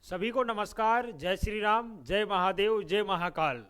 सभी को नमस्कार। जय श्री राम, जय महादेव, जय महाकाल।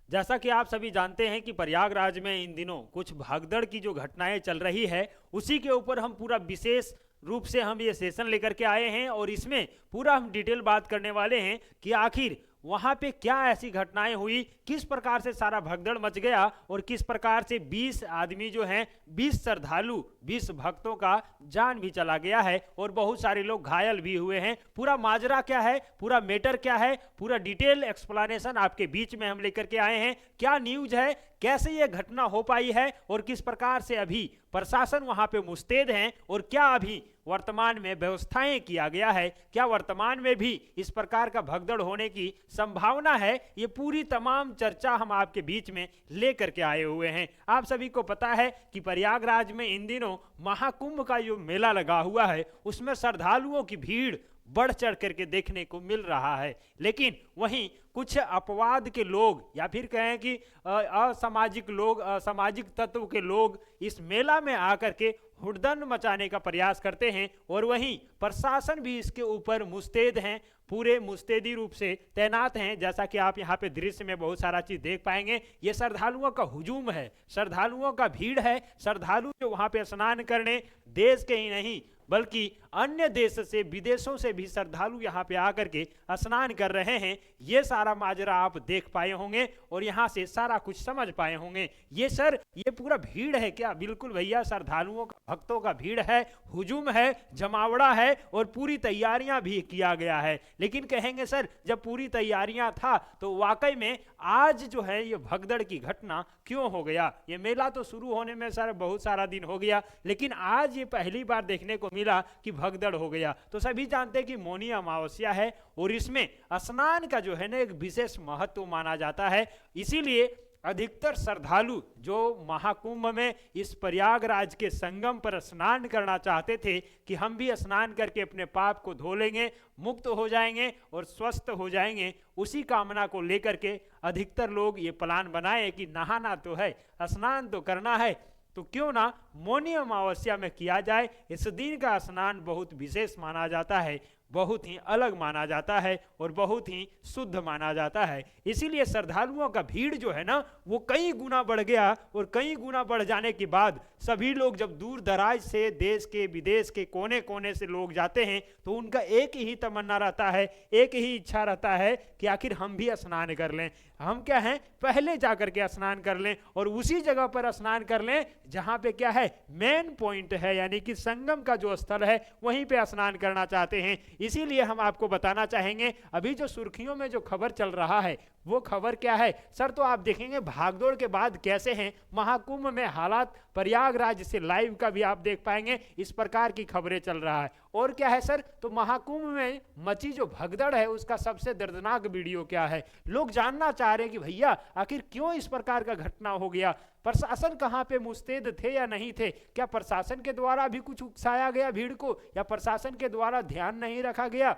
जैसा कि आप सभी जानते हैं कि प्रयागराज में इन दिनों कुछ भागदड़ की जो घटनाएं चल रही है, उसी के ऊपर हम पूरा विशेष रूप से हम ये सेशन लेकर के आए हैं और इसमें पूरा हम डिटेल बात करने वाले हैं कि आखिर वहां पे क्या ऐसी घटनाएं हुई, किस प्रकार से सारा भगदड़ मच गया और किस प्रकार से 20 आदमी जो हैं, 20 श्रद्धालु, 20 भक्तों का जान भी चला गया है और बहुत सारे लोग घायल भी हुए हैं। पूरा माजरा क्या है, पूरा मैटर क्या है, पूरा डिटेल एक्सप्लेनेशन आपके बीच में हम लेकर के आए हैं। क्या न्यूज है, कैसे ये घटना हो पाई है और किस प्रकार से अभी प्रशासन वहां पे मुस्तैद है और क्या अभी वर्तमान में व्यवस्थाएं किया गया है, क्या वर्तमान में भी इस प्रकार का भगदड़ होने की संभावना है, ये पूरी तमाम चर्चा हम आपके बीच में लेकर के आए हुए हैं। आप सभी को पता है कि प्रयागराज में इन दिनों महाकुंभ का जो मेला लगा हुआ है, उसमें श्रद्धालुओं की भीड़ बढ़ चढ़ करके देखने को मिल रहा है। लेकिन वहीं कुछ अपवाद के लोग या फिर कहें कि असामाजिक लोग, असामाजिक तत्व के लोग इस मेला में आकर के हुड़दंग मचाने का प्रयास करते हैं और वहीं प्रशासन भी इसके ऊपर मुस्तैद हैं, पूरे मुस्तैदी रूप से तैनात हैं। जैसा कि आप यहाँ पे दृश्य में बहुत सारा चीज देख पाएंगे, ये श्रद्धालुओं का हुजूम है, श्रद्धालुओं का भीड़ है। श्रद्धालु जो वहां पे स्नान करने देश के ही नहीं बल्कि अन्य देश से, विदेशों से भी श्रद्धालु यहाँ पे आकर के स्नान कर रहे हैं। ये सारा माजरा आप देख पाए होंगे और यहाँ से सारा कुछ समझ पाए होंगे। ये सर, ये पूरा भीड़ है क्या? बिल्कुल भैया, श्रद्धालुओं का, भक्तों का भीड़ है, हुजूम है, जमावड़ा है और पूरी तैयारियां भी किया गया है। लेकिन कहेंगे सर, जब पूरी तैयारियां था तो वाकई में आज जो है ये भगदड़ की घटना क्यों हो गया? ये मेला तो शुरू होने में सर बहुत सारा दिन हो गया, लेकिन आज ये पहली बार देखने को मिला कि भगदड़ हो गया। तो सभी जानते हैं कि मौनी अमावस्या है और इसमें स्नान का जो है ना एक विशेष महत्व माना जाता है। इसीलिए अधिकतर श्रद्धालु जो महाकुंभ में इस प्रयागराज के संगम पर स्नान करना चाहते थे कि हम भी स्नान करके अपने पाप को धो लेंगे, मुक्त हो जाएंगे और स्वस्थ हो जाएंगे, उसी कामना को लेकर के अधिकतर लोग ये प्लान बनाए कि नहाना तो है, स्नान तो करना है, तो क्यों ना मौनी अमावस्या में किया जाए। इस दिन का स्नान बहुत विशेष माना जाता है, बहुत ही अलग माना जाता है और बहुत ही शुद्ध माना जाता है। इसीलिए श्रद्धालुओं का भीड़ जो है ना वो कई गुना बढ़ गया और कई गुना बढ़ जाने के बाद सभी लोग जब दूर दराज से, देश के विदेश के कोने कोने से लोग जाते हैं तो उनका एक ही तमन्ना रहता है, एक ही इच्छा रहता है कि आखिर हम भी स्नान कर लें। हम क्या हैं, पहले जाकर के स्नान कर लें और उसी जगह पर स्नान कर लें जहां पे क्या है, मेन पॉइंट है, यानी कि संगम का जो स्थल है वहीं पे स्नान करना चाहते हैं। इसीलिए हम आपको बताना चाहेंगे, अभी जो सुर्खियों में जो खबर चल रहा है वो खबर क्या है सर? तो आप देखेंगे भागदौड़ के बाद कैसे हैं महाकुंभ में हालात। प्रयागराज से लाइव का भी आप देख पाएंगे, इस प्रकार की खबरें चल रहा है। और क्या है सर, तो महाकुंभ में मची जो भगदड़ है उसका सबसे दर्दनाक वीडियो क्या है? लोग जानना चाह रहे हैं कि भैया आखिर क्यों इस प्रकार का घटना हो गया, प्रशासन कहां पे मुस्तैद थे या नहीं थे? क्या प्रशासन के द्वारा भी कुछ उकसाया गया भीड़ को, या प्रशासन के द्वारा ध्यान नहीं रखा गया,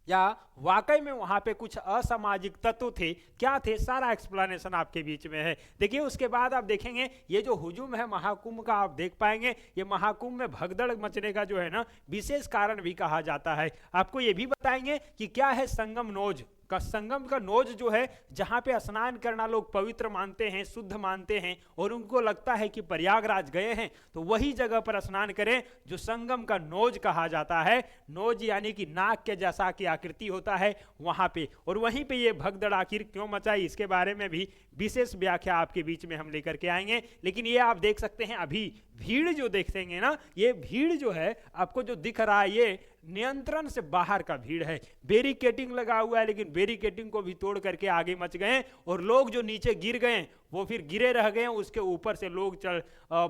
या वाकई में वहां पे कुछ असामाजिक तत्व थे? क्या थे? सारा एक्सप्लेनेशन आपके बीच में है। देखिए, उसके बाद आप देखेंगे ये जो हुजूम है महाकुंभ का, आप देख पाएंगे ये महाकुंभ में भगदड़ मचने का जो है ना विशेष कारण भी कहा जाता है। आपको ये भी बताएंगे कि क्या है संगम नोज का। संगम का नोज जो है जहां पे स्नान करना लोग पवित्र मानते हैं, शुद्ध मानते हैं और उनको लगता है कि प्रयागराज गए हैं तो वही जगह पर स्नान करें जो संगम का नोज कहा जाता है। नोज यानी कि नाक के जैसा की आकृति होता है वहां पे, और वहीं पे ये भगदड़ आखिर क्यों मचाई इसके बारे में भी विशेष व्याख्या आपके बीच में हम लेकर के आएंगे। लेकिन ये आप देख सकते हैं अभी भीड़ जो देखेंगे ना, ये भीड़ जो है आपको जो दिख रहा है ये नियंत्रण से बाहर का भीड़ है। बैरिकेडिंग लगा हुआ है लेकिन बैरिकेडिंग को भी तोड़ करके आगे मच गए और लोग जो नीचे गिर गए वो फिर गिरे रह गए, उसके ऊपर से लोग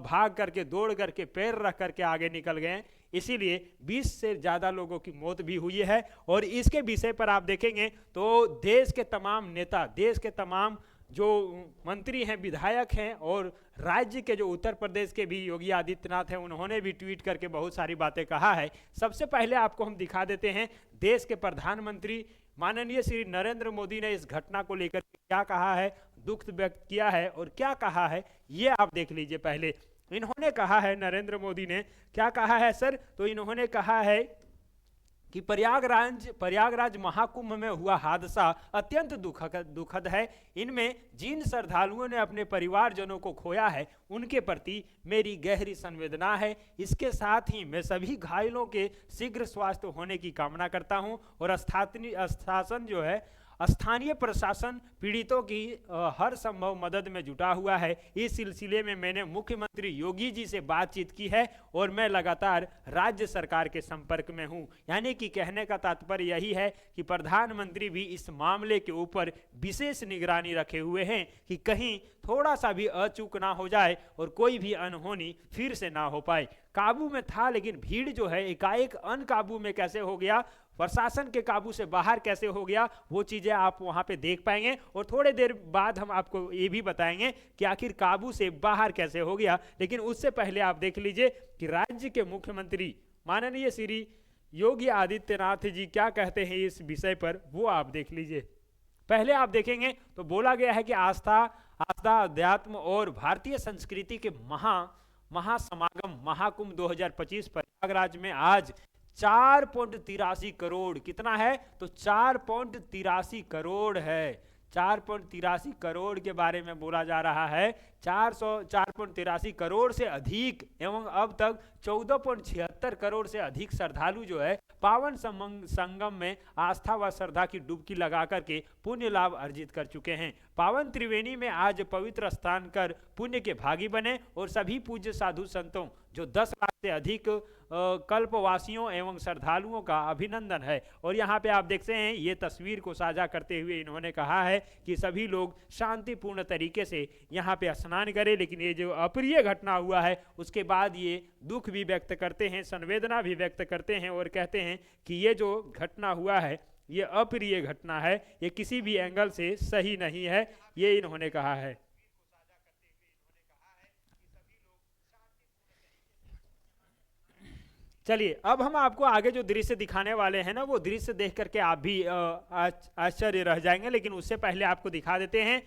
भाग करके, दौड़ करके, पैर रख करके आगे निकल गए। इसीलिए 20 से ज़्यादा लोगों की मौत भी हुई है। और इसके विषय पर आप देखेंगे तो देश के तमाम नेता, देश के तमाम जो मंत्री हैं, विधायक हैं और राज्य के जो उत्तर प्रदेश के भी योगी आदित्यनाथ हैं, उन्होंने भी ट्वीट करके बहुत सारी बातें कहा है। सबसे पहले आपको हम दिखा देते हैं देश के प्रधानमंत्री माननीय श्री नरेंद्र मोदी ने इस घटना को लेकर क्या कहा है, दुख व्यक्त किया है और क्या कहा है, ये आप देख लीजिए। पहले इन्होंने कहा है, नरेंद्र मोदी ने क्या कहा है सर? तो इन्होंने कहा है कि प्रयागराज महाकुंभ में हुआ हादसा अत्यंत दुखद है। इनमें जिन श्रद्धालुओं ने अपने परिवारजनों को खोया है उनके प्रति मेरी गहरी संवेदना है। इसके साथ ही मैं सभी घायलों के शीघ्र स्वास्थ्य होने की कामना करता हूं और स्थानीय प्रशासन पीड़ितों की हर संभव मदद में जुटा हुआ है। इस सिलसिले में मैंने मुख्यमंत्री योगी जी से बातचीत की है और मैं लगातार राज्य सरकार के संपर्क में हूं। यानी कि कहने का तात्पर्य यही है कि प्रधानमंत्री भी इस मामले के ऊपर विशेष निगरानी रखे हुए हैं कि कहीं थोड़ा सा भी अचूक ना हो जाए और कोई भी अनहोनी फिर से ना हो पाए। काबू में था लेकिन भीड़ जो है एकाएक अनकाबू में कैसे हो गया, प्रशासन के काबू से बाहर कैसे हो गया, वो चीज़ें आप वहाँ पे देख पाएंगे और थोड़े देर बाद हम आपको ये भी बताएंगे कि आखिर काबू से बाहर कैसे हो गया। लेकिन उससे पहले आप देख लीजिए कि राज्य के मुख्यमंत्री माननीय श्री योगी आदित्यनाथ जी क्या कहते हैं इस विषय पर, वो आप देख लीजिए। पहले आप देखेंगे तो बोला गया है कि आस्था, अध्यात्म और भारतीय संस्कृति के महासमागम महाकुंभ 2025 प्रयागराज में आज 4.83 करोड़, कितना है तो 4.83 करोड़ है। 4.83 करोड़ के बारे में बोला जा रहा है। 4.83 करोड़ से अधिक एवं अब तक 14.76 करोड़ से अधिक श्रद्धालु जो है पावन संगम में आस्था व श्रद्धा की डुबकी लगा करके पुण्य लाभ अर्जित कर चुके हैं। पावन त्रिवेणी में आज पवित्र स्नान कर पुण्य के भागी बने और सभी पूज्य साधु संतों जो 10 लाख से अधिक कल्पवासियों एवं श्रद्धालुओं का अभिनंदन है। और यहाँ पे आप देखते हैं ये तस्वीर को साझा करते हुए इन्होंने कहा है कि सभी लोग शांतिपूर्ण तरीके से यहाँ पे स्नान करें। लेकिन ये जो अप्रिय घटना हुआ है उसके बाद ये दुख भी व्यक्त करते हैं, संवेदना भी व्यक्त करते हैं और कहते हैं कि ये जो घटना हुआ है ये अप्रिय घटना है, ये किसी भी एंगल से सही नहीं है, ये इन्होंने कहा है। चलिए अब हम आपको आगे जो दृश्य दिखाने वाले हैं ना वो दृश्य देख करके आप भी आश्चर्य रह जाएंगे। लेकिन उससे पहले आपको दिखा देते हैं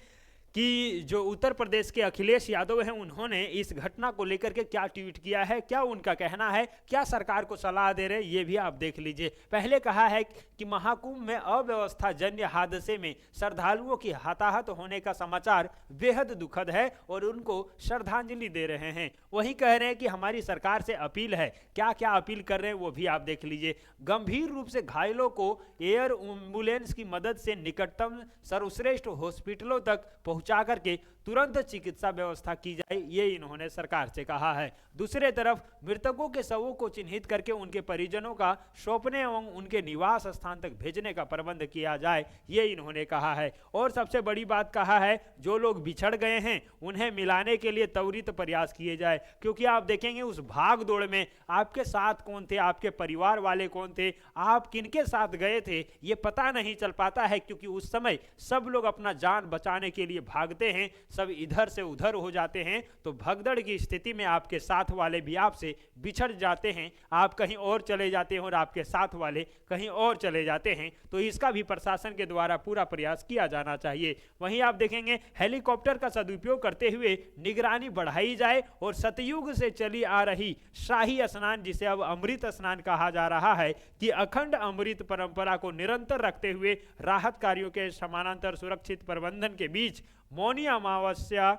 कि जो उत्तर प्रदेश के अखिलेश यादव हैं उन्होंने इस घटना को लेकर के क्या ट्वीट किया है, क्या उनका कहना है, क्या सरकार को सलाह दे रहे हैं, ये भी आप देख लीजिए। पहले कहा है कि महाकुंभ में अव्यवस्था जन्य हादसे में श्रद्धालुओं की हताहत होने का समाचार बेहद दुखद है और उनको श्रद्धांजलि दे रहे हैं। वहीं कह रहे हैं कि हमारी सरकार से अपील है, क्या क्या अपील कर रहे हैं वो भी आप देख लीजिए। गंभीर रूप से घायलों को एयर एम्बुलेंस की मदद से निकटतम सर्वश्रेष्ठ हॉस्पिटलों तक पहुंचा करके तुरंत चिकित्सा व्यवस्था की जाए, ये इन्होंने सरकार से कहा है। दूसरे तरफ मृतकों के शवों को चिन्हित करके उनके परिजनों का सौंपने एवं उनके निवास स्थान तक भेजने का प्रबंध किया जाए, ये इन्होंने कहा है। और सबसे बड़ी बात कहा है जो लोग बिछड़ गए हैं उन्हें मिलाने के लिए त्वरित प्रयास किए जाए। क्योंकि आप देखेंगे उस भाग दौड़ में आपके साथ कौन थे, आपके परिवार वाले कौन थे, आप किनके साथ गए थे, ये पता नहीं चल पाता है। क्योंकि उस समय सब लोग अपना जान बचाने के लिए भागते हैं, सब इधर से उधर हो जाते हैं, तो भगदड़ की स्थिति में आपके साथ वाले भी आपसे बिछड़ जाते हैं, आप कहीं और चले जाते हैं और आपके साथ वाले कहीं और चले जाते हैं। तो इसका भी प्रशासन के द्वारा पूरा प्रयास किया जाना चाहिए। वहीं आप देखेंगे हेलीकॉप्टर का सदुपयोग करते हुए निगरानी बढ़ाई जाए और सतयुग से चली आ रही शाही स्नान, जिसे अब अमृत स्नान कहा जा रहा है, कि अखंड अमृत परंपरा को निरंतर रखते हुए राहत कार्यों के समानांतर सुरक्षित प्रबंधन के बीच मौनी अमावस्या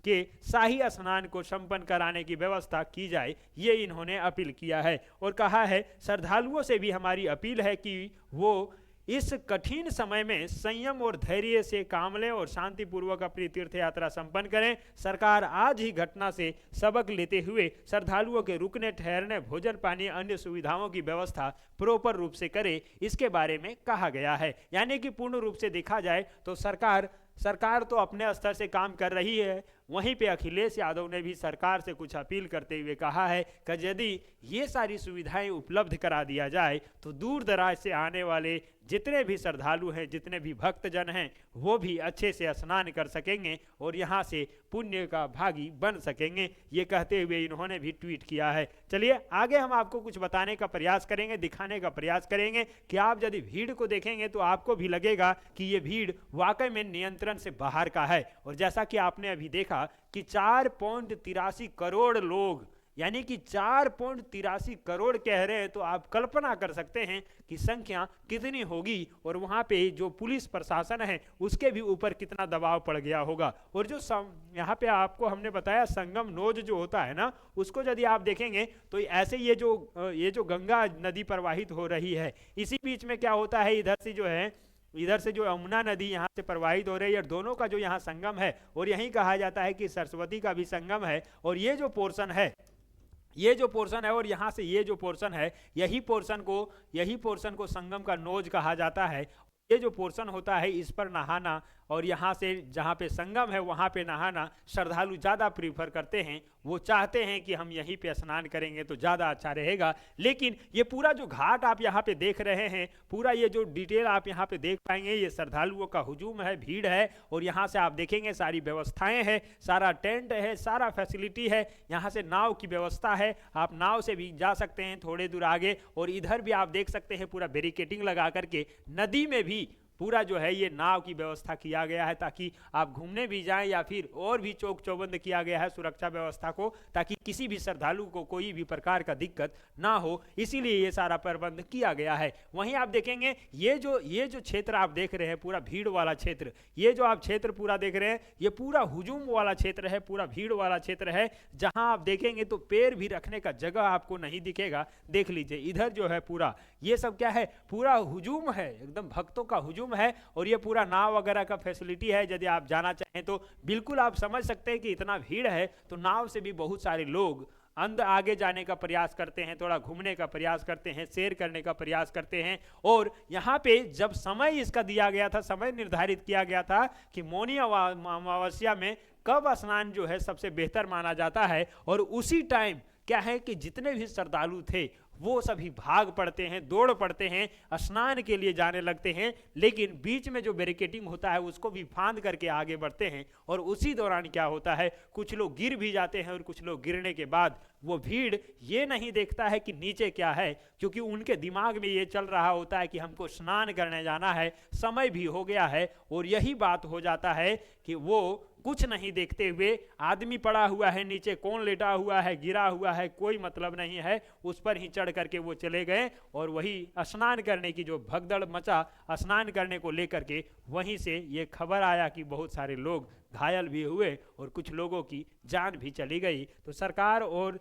के शाही स्नान को संपन्न कराने की व्यवस्था की जाए, ये इन्होंने अपील किया है। और कहा है श्रद्धालुओं से भी हमारी अपील है कि वो इस कठिन समय में संयम और धैर्य से काम लें और शांतिपूर्वक अपनी तीर्थ यात्रा संपन्न करें। सरकार आज ही घटना से सबक लेते हुए श्रद्धालुओं के रुकने, ठहरने, भोजन पानी, अन्य सुविधाओं की व्यवस्था प्रॉपर रूप से करे, इसके बारे में कहा गया है। यानी कि पूर्ण रूप से देखा जाए तो सरकार तो अपने स्तर से काम कर रही है, वहीं पे अखिलेश यादव ने भी सरकार से कुछ अपील करते हुए कहा है कि यदि ये सारी सुविधाएं उपलब्ध करा दिया जाए तो दूर दराज से आने वाले जितने भी श्रद्धालु हैं, जितने भी भक्तजन हैं, वो भी अच्छे से स्नान कर सकेंगे और यहाँ से पुण्य का भागी बन सकेंगे, ये कहते हुए इन्होंने भी ट्वीट किया है। चलिए आगे हम आपको कुछ बताने का प्रयास करेंगे, दिखाने का प्रयास करेंगे कि आप यदि भीड़ को देखेंगे तो आपको भी लगेगा कि ये भीड़ वाकई में नियंत्रण से बाहर का है। और जैसा कि आपने अभी देखा कि 4.83 करोड़ लोग यानी कि 4.83 करोड़ कह रहे हैं, तो आप कल्पना कर सकते हैं कि संख्या कितनी होगी और वहाँ पे जो पुलिस प्रशासन है उसके भी ऊपर कितना दबाव पड़ गया होगा। और जो यहाँ पे आपको हमने बताया संगम नोज जो होता है ना, उसको यदि आप देखेंगे तो ऐसे ये जो गंगा नदी प्रवाहित हो रही है, इसी बीच में क्या होता है, इधर से जो यमुना नदी यहाँ से प्रवाहित हो रही है, और दोनों का जो यहाँ संगम है, और यही कहा जाता है कि सरस्वती का भी संगम है। और ये जो पोर्शन है और यहाँ से ये जो पोर्शन है, यही पोर्शन को संगम का नोज कहा जाता है। ये जो पोर्शन होता है, इस पर नहाना और यहाँ से जहाँ पे संगम है वहाँ पे नहाना श्रद्धालु ज़्यादा प्रीफर करते हैं। वो चाहते हैं कि हम यहीं पे स्नान करेंगे तो ज़्यादा अच्छा रहेगा। लेकिन ये पूरा जो घाट आप यहाँ पे देख रहे हैं, पूरा ये जो डिटेल आप यहाँ पे देख पाएंगे, ये श्रद्धालुओं का हुजूम है, भीड़ है। और यहाँ से आप देखेंगे सारी व्यवस्थाएं हैं, सारा टेंट है, सारा फैसिलिटी है। यहाँ से नाव की व्यवस्था है, आप नाव से भी जा सकते हैं थोड़े दूर आगे। और इधर भी आप देख सकते हैं पूरा बैरिकेडिंग लगा करके नदी में भी पूरा जो है ये नाव की व्यवस्था किया गया है, ताकि आप घूमने भी जाएं या फिर और भी चौक चौबंद किया गया है सुरक्षा व्यवस्था को, ताकि किसी भी श्रद्धालु को कोई भी प्रकार का दिक्कत ना हो, इसीलिए ये सारा प्रबंध किया गया है। वहीं आप देखेंगे ये जो क्षेत्र आप देख रहे हैं, पूरा भीड़ वाला क्षेत्र, ये जो आप क्षेत्र पूरा देख रहे हैं, ये पूरा हुजूम वाला क्षेत्र है, पूरा भीड़ वाला क्षेत्र है, जहां आप देखेंगे तो पैर भी रखने का जगह आपको नहीं दिखेगा। देख लीजिए इधर जो है पूरा ये सब क्या है, पूरा हुजूम है, एकदम भक्तों का हुजूम है। और ये पूरा नाव वगैरह का फैसिलिटी है, यदि आप जाना चाहें तो बिल्कुल आप समझ सकते हैं कि इतना भीड़ है तो नाव से भी बहुत सारे लोग अंदर आगे जाने का प्रयास करते हैं, थोड़ा घूमने का प्रयास करते हैं, सैर करने का प्रयास करते हैं। और यहाँ पे जब समय इसका दिया गया था, समय निर्धारित किया गया था कि मौनी अमावस्या में कब स्नान जो है सबसे बेहतर माना जाता है, और उसी टाइम क्या है कि जितने भी श्रद्धालु थे वो सभी भाग पड़ते हैं, दौड़ पड़ते हैं, स्नान के लिए जाने लगते हैं। लेकिन बीच में जो बैरिकेडिंग होता है उसको भी फांद करके आगे बढ़ते हैं। और उसी दौरान क्या होता है, कुछ लोग गिर भी जाते हैं, और कुछ लोग गिरने के बाद वो भीड़ ये नहीं देखता है कि नीचे क्या है, क्योंकि उनके दिमाग में ये चल रहा होता है कि हमको स्नान करने जाना है, समय भी हो गया है। और यही बात हो जाता है कि वो कुछ नहीं देखते हुए, आदमी पड़ा हुआ है नीचे, कौन लेटा हुआ है, गिरा हुआ है, कोई मतलब नहीं है, उस पर ही चढ़ करके वो चले गए। और वही स्नान करने की जो भगदड़ मचा स्नान करने को लेकर के, वहीं से ये खबर आया कि बहुत सारे लोग घायल भी हुए और कुछ लोगों की जान भी चली गई। तो सरकार और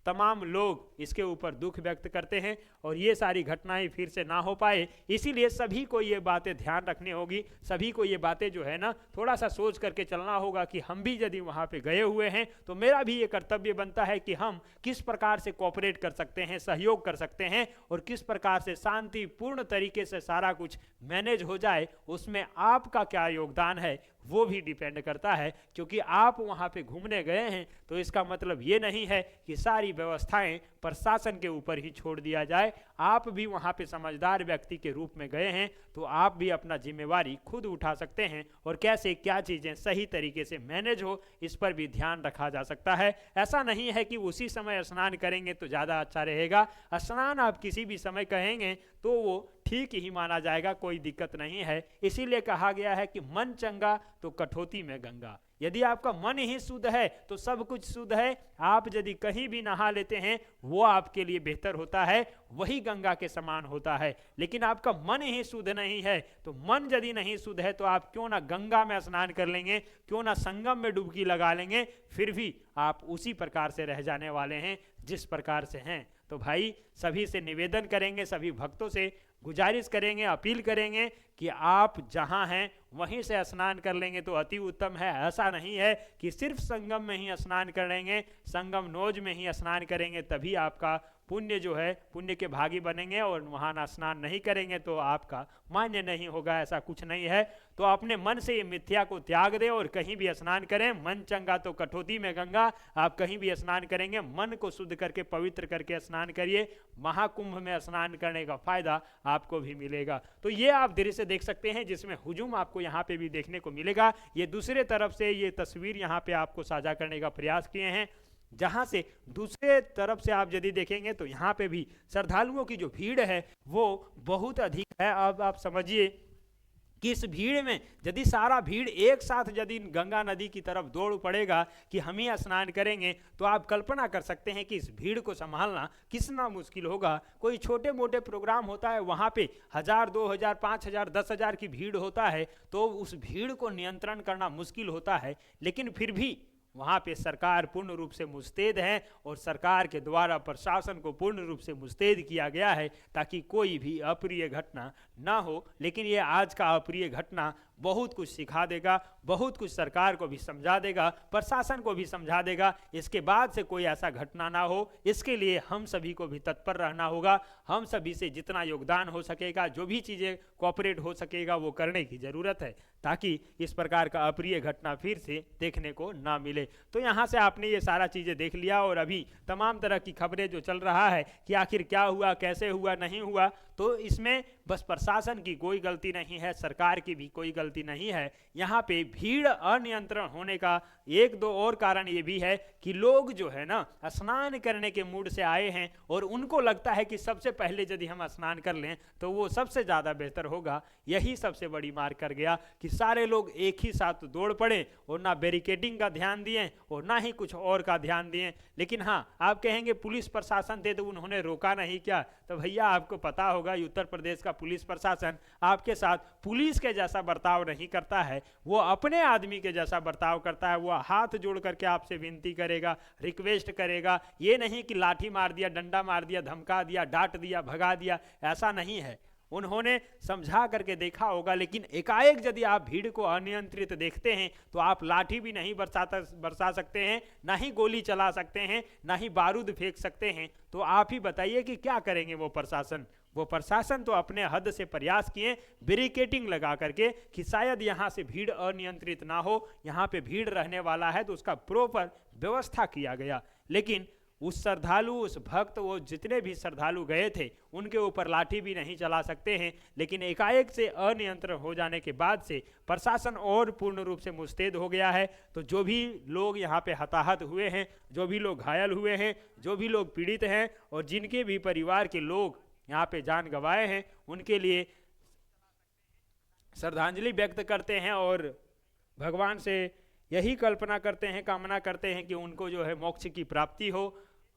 तमाम लोग इसके ऊपर दुख व्यक्त करते हैं और ये सारी घटनाएं फिर से ना हो पाए, इसीलिए सभी को ये बातें ध्यान रखनी होगी। सभी को ये बातें जो है ना थोड़ा सा सोच करके चलना होगा कि हम भी यदि वहाँ पे गए हुए हैं तो मेरा भी ये कर्तव्य बनता है कि हम किस प्रकार से कोऑपरेट कर सकते हैं, सहयोग कर सकते हैं, और किस प्रकार से शांतिपूर्ण तरीके से सारा कुछ मैनेज हो जाए, उसमें आपका क्या योगदान है वो भी डिपेंड करता है। क्योंकि आप वहाँ पे घूमने गए हैं तो इसका मतलब ये नहीं है कि सारी व्यवस्थाएं प्रशासन के ऊपर ही छोड़ दिया जाए। आप भी वहाँ पे समझदार व्यक्ति के रूप में गए हैं तो आप भी अपना जिम्मेवारी खुद उठा सकते हैं, और कैसे क्या चीज़ें सही तरीके से मैनेज हो इस पर भी ध्यान रखा जा सकता है। ऐसा नहीं है कि उसी समय स्नान करेंगे तो ज़्यादा अच्छा रहेगा। स्नान आप किसी भी समय कहेंगे तो वो ठीक ही माना जाएगा, कोई दिक्कत नहीं है। इसीलिए कहा गया है कि मन चंगा तो कठौती में गंगा। यदि आपका मन ही शुद्ध है तो सब कुछ शुद्ध है। आप यदि कहीं भी नहा लेते हैं वो आपके लिए बेहतर होता है, वही गंगा के समान होता है। लेकिन आपका मन ही शुद्ध नहीं है, तो मन यदि नहीं शुद्ध है तो आप क्यों ना गंगा में स्नान कर लेंगे, क्यों ना संगम में डुबकी लगा लेंगे, फिर भी आप उसी प्रकार से रह जाने वाले हैं जिस प्रकार से हैं। तो भाई सभी से निवेदन करेंगे, सभी भक्तों से गुजारिश करेंगे, अपील करेंगे कि आप जहां हैं वहीं से स्नान कर लेंगे तो अति उत्तम है। ऐसा नहीं है कि सिर्फ संगम में ही स्नान करेंगे, संगम नोज में ही स्नान करेंगे तभी आपका पुण्य जो है पुण्य के भागी बनेंगे, और वहाँ ना स्नान नहीं करेंगे तो आपका मान्य नहीं होगा। ऐसा कुछ नहीं है। तो अपने मन से ये मिथ्या को त्याग दें और कहीं भी स्नान करें। मन चंगा तो कठौती में गंगा। आप कहीं भी स्नान करेंगे मन को शुद्ध करके पवित्र करके स्नान करिए। महाकुंभ में स्नान करने का फायदा आपको भी मिलेगा। तो ये आप दृश्य देख सकते हैं जिसमें हुजूम आपको यहाँ पे भी देखने को मिलेगा। ये दूसरे तरफ से ये तस्वीर यहाँ पे आपको साझा करने का प्रयास किए हैं, जहां से दूसरे तरफ से आप यदि देखेंगे तो यहाँ पे भी श्रद्धालुओं की जो भीड़ है वो बहुत अधिक है। अब आप समझिए कि इस भीड़ में यदि सारा भीड़ एक साथ यदि गंगा नदी की तरफ दौड़ पड़ेगा कि हम ही स्नान करेंगे, तो आप कल्पना कर सकते हैं कि इस भीड़ को संभालना कितना मुश्किल होगा। कोई छोटे मोटे प्रोग्राम होता है, वहाँ पे 1000, 2000, 5000, 10,000 की भीड़ होता है, तो उस भीड़ को नियंत्रण करना मुश्किल होता है। लेकिन फिर भी वहाँ पे सरकार पूर्ण रूप से मुस्तैद है और सरकार के द्वारा प्रशासन को पूर्ण रूप से मुस्तैद किया गया है ताकि कोई भी अप्रिय घटना ना हो। लेकिन ये आज का अप्रिय घटना बहुत कुछ सिखा देगा, बहुत कुछ सरकार को भी समझा देगा, प्रशासन को भी समझा देगा। इसके बाद से कोई ऐसा घटना ना हो, इसके लिए हम सभी को भी तत्पर रहना होगा। हम सभी से जितना योगदान हो सकेगा, जो भी चीज़ें कोऑपरेट हो सकेगा, वो करने की ज़रूरत है ताकि इस प्रकार का अप्रिय घटना फिर से देखने को ना मिले। तो यहाँ से आपने ये सारा चीज़ें देख लिया और अभी तमाम तरह की खबरें जो चल रहा है कि आखिर क्या हुआ, कैसे हुआ, नहीं हुआ, तो इसमें बस प्रशासन की कोई गलती नहीं है, सरकार की भी कोई गलती नहीं है। यहाँ पे भीड़ अनियंत्रण होने का एक दो और कारण ये भी है कि लोग जो है ना स्नान करने के मूड से आए हैं और उनको लगता है कि सबसे पहले यदि हम स्नान कर लें तो वो सबसे ज़्यादा बेहतर होगा। यही सबसे बड़ी मार कर गया कि सारे लोग एक ही साथ दौड़ पड़े और ना बैरिकेडिंग का ध्यान दिए और ना ही कुछ और का ध्यान दिए। लेकिन हाँ, आप कहेंगे पुलिस प्रशासन थे तो उन्होंने रोका नहीं क्या? तो भैया आपको पता होगा उत्तर प्रदेश का पुलिस प्रशासन आपके साथ पुलिस के जैसा बर्ताव नहीं करता है, वो अपने आदमी के जैसा बर्ताव करता है। वो हाथ जोड़ करके आपसे विनती करेगा, रिक्वेस्ट करेगा। ये नहीं कि लाठी मार दिया, डंडा मार दिया, धमका दिया, डांट दिया, भगा दिया, ऐसा नहीं है। उन्होंने समझा करके देखा होगा। लेकिन एकाएक यदि आप भीड़ को अनियंत्रित देखते हैं तो आप लाठी भी नहीं बरसा सकते हैं, ना ही गोली चला सकते हैं, ना ही बारूद फेंक सकते हैं। तो आप ही बताइए कि क्या करेंगे वो प्रशासन? वो प्रशासन तो अपने हद से प्रयास किए बैरिकेडिंग लगा करके कि शायद यहाँ से भीड़ अनियंत्रित ना हो, यहाँ पे भीड़ रहने वाला है तो उसका प्रॉपर व्यवस्था किया गया। लेकिन उस श्रद्धालु, उस भक्त, वो जितने भी श्रद्धालु गए थे उनके ऊपर लाठी भी नहीं चला सकते हैं। लेकिन एकाएक से अनियंत्रण हो जाने के बाद से प्रशासन और पूर्ण रूप से मुस्तैद हो गया है। तो जो भी लोग यहाँ पे हताहत हुए हैं, जो भी लोग घायल हुए हैं, जो भी लोग पीड़ित हैं और जिनके भी परिवार के लोग यहाँ पे जान गंवाए हैं, उनके लिए श्रद्धांजलि व्यक्त करते हैं और भगवान से यही कल्पना करते हैं, कामना करते हैं कि उनको जो है मोक्ष की प्राप्ति हो,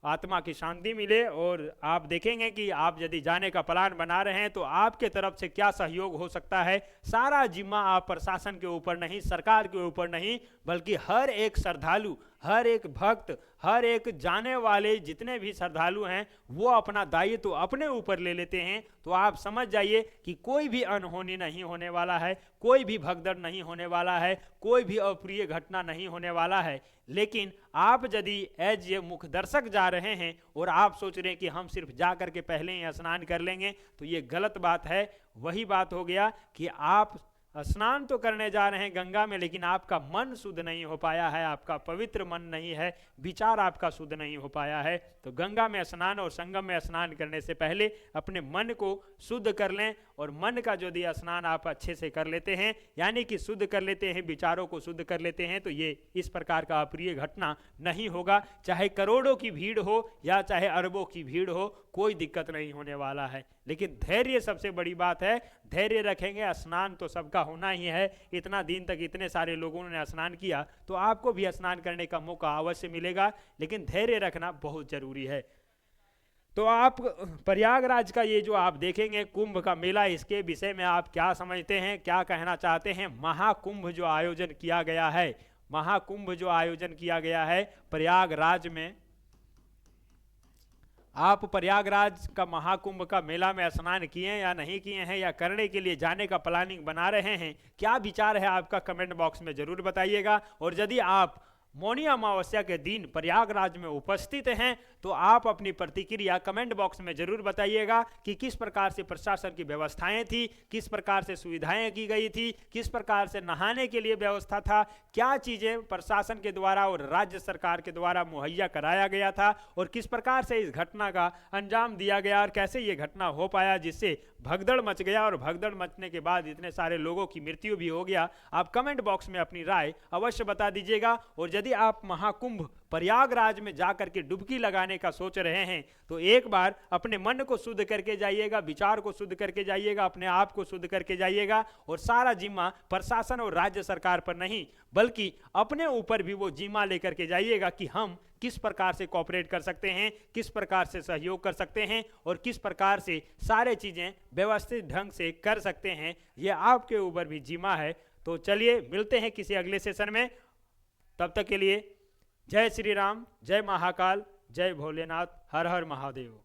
आत्मा की शांति मिले। और आप देखेंगे कि आप यदि जाने का प्लान बना रहे हैं तो आपके तरफ से क्या सहयोग हो सकता है। सारा जिम्मा आप प्रशासन के ऊपर नहीं, सरकार के ऊपर नहीं, बल्कि हर एक श्रद्धालु, हर एक भक्त, हर एक जाने वाले जितने भी श्रद्धालु हैं वो अपना दायित्व तो अपने ऊपर ले लेते हैं। तो आप समझ जाइए कि कोई भी अनहोनी नहीं होने वाला है, कोई भी भगदड़ नहीं होने वाला है, कोई भी अप्रिय घटना नहीं होने वाला है। लेकिन आप यदि एज ये मुख्य दर्शक जा रहे हैं और आप सोच रहे हैं कि हम सिर्फ जा करके पहले ही स्नान कर लेंगे, तो ये गलत बात है। वही बात हो गया कि आप स्नान तो करने जा रहे हैं गंगा में, लेकिन आपका मन शुद्ध नहीं हो पाया है, आपका पवित्र मन नहीं है, विचार आपका शुद्ध नहीं हो पाया है। तो गंगा में स्नान और संगम में स्नान करने से पहले अपने मन को शुद्ध कर लें। और मन का यदि स्नान आप अच्छे से कर लेते हैं, यानी कि शुद्ध कर लेते हैं, विचारों को शुद्ध कर लेते हैं, तो ये इस प्रकार का अप्रिय घटना नहीं होगा। चाहे करोड़ों की भीड़ हो या चाहे अरबों की भीड़ हो, कोई दिक्कत नहीं होने वाला है। लेकिन धैर्य सबसे बड़ी बात है, धैर्य रखेंगे। स्नान तो सबका होना ही है। इतना दिन तक इतने सारे लोगों ने स्नान किया तो आपको भी स्नान करने का मौका अवश्य मिलेगा, लेकिन धैर्य रखना बहुत जरूरी है। तो आप प्रयागराज का ये जो आप देखेंगे कुंभ का मेला, इसके विषय में आप क्या समझते हैं, क्या कहना चाहते हैं? महाकुंभ जो आयोजन किया गया है, महाकुंभ जो आयोजन किया गया है प्रयागराज में, आप प्रयागराज का महाकुंभ का मेला में स्नान किए या नहीं किए हैं, या करने के लिए जाने का प्लानिंग बना रहे हैं? क्या विचार है आपका? कमेंट बॉक्स में जरूर बताइएगा। और यदि आप मौनी अमावस्या के दिन प्रयागराज में उपस्थित हैं तो आप अपनी प्रतिक्रिया कमेंट बॉक्स में जरूर बताइएगा कि किस प्रकार से प्रशासन की व्यवस्थाएं थी, किस प्रकार से सुविधाएं की गई थी, किस प्रकार से नहाने के लिए व्यवस्था था, क्या चीज़ें प्रशासन के द्वारा और राज्य सरकार के द्वारा मुहैया कराया गया था, और किस प्रकार से इस घटना का अंजाम दिया गया और कैसे ये घटना हो पाया जिससे भगदड़ मच गया और भगदड़ मचने के बाद इतने सारे लोगों की मृत्यु भी हो गया। आप कमेंट बॉक्स में अपनी राय अवश्य बता दीजिएगा। और यदि आप महाकुंभ प्रयागराज में जा करके डुबकी लगाने का सोच रहे हैं तो एक बार अपने मन को शुद्ध करके जाइएगा, विचार को शुद्ध करके जाइएगा, अपने आप को शुद्ध करके जाइएगा। और सारा जिम्मा प्रशासन और राज्य सरकार पर नहीं बल्कि अपने ऊपर भी वो जिम्मा लेकर के जाइएगा कि हम किस प्रकार से कोऑपरेट कर सकते हैं, किस प्रकार से सहयोग कर सकते हैं और किस प्रकार से सारे चीज़ें व्यवस्थित ढंग से कर सकते हैं। ये आपके ऊपर भी जिम्मा है। तो चलिए मिलते हैं किसी अगले सेशन में, तब तक के लिए जय श्री राम, जय महाकाल, जय भोलेनाथ, हर हर महादेव।